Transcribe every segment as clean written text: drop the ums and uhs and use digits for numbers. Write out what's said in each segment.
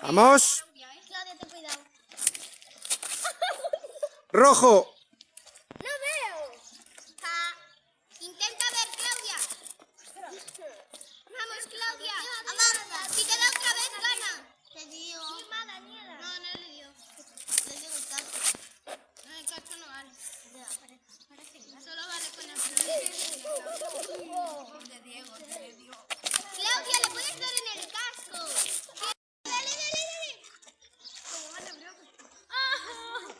Vamos. Claudia, ten cuidado. Rojo. No veo. Intenta ver, Claudia. Vamos, Claudia. Avanza. Si te da otra vez, gana. Te dio. Daniela. No, no le dio. Le dio el cacho. No, el cacho no vale. Solo vale con el de Diego, te dio. Claudia, le puedes dar en el casco. Dale.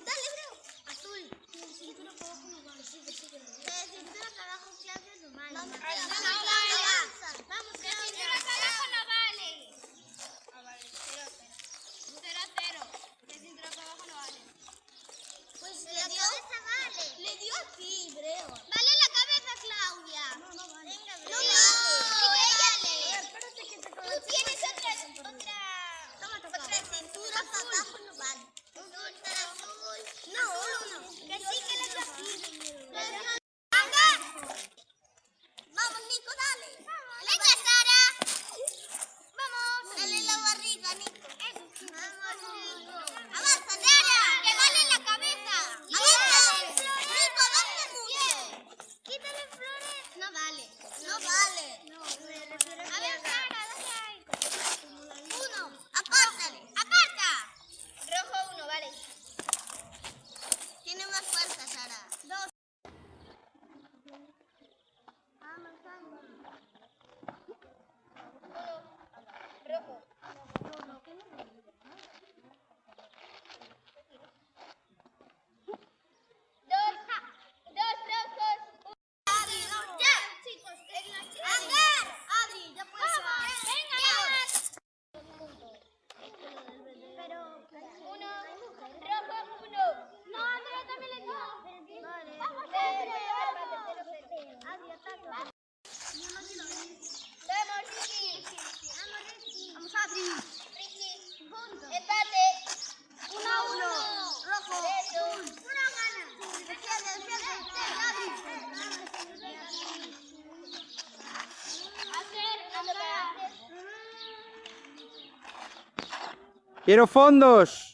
Dale, bro. Azul. Cintura para abajo no vale. Cintura para abajo, Claudia, no vale. Vamos, Claudia. Cintura para abajo no vale. Ah, vale, 0-0. De cintura para abajo no vale. Pues la cabeza vale. Le dio a ti, Breo. Vale la cabeza, Claudia. No vale. Venga, Breo. No, ella vale. Espérate que te conozco. Tú tienes otra cintura para abajo no vale. Azul. No. Que sí que le dio a ti. ¡Anda! Vamos, Nico, dale. Venga, Sara. Vamos. Dale la barriga, Nico. Vamos, Nico. Avanza, Sara. Que vale la cabeza. Avanza. Nico, avanza mucho. Quítale flores. No vale. No, me refiero a ver, Sara, dale ahí. 1. Aparta. Rojo 1, vale. Tiene más fuerza, Sara. 2. Rojo. Dos rojos. Ya, chicos. Adri, ya puedes. Venga. Pero 1, rojo 1. No, Andrea también le dio. Vale. Vamos, Adri, ataca. Vamos, Ricky. Vamos, Adri. Ricky. Empate. 1-1. Rojo. Una gana. Defiende. Quiero fondos.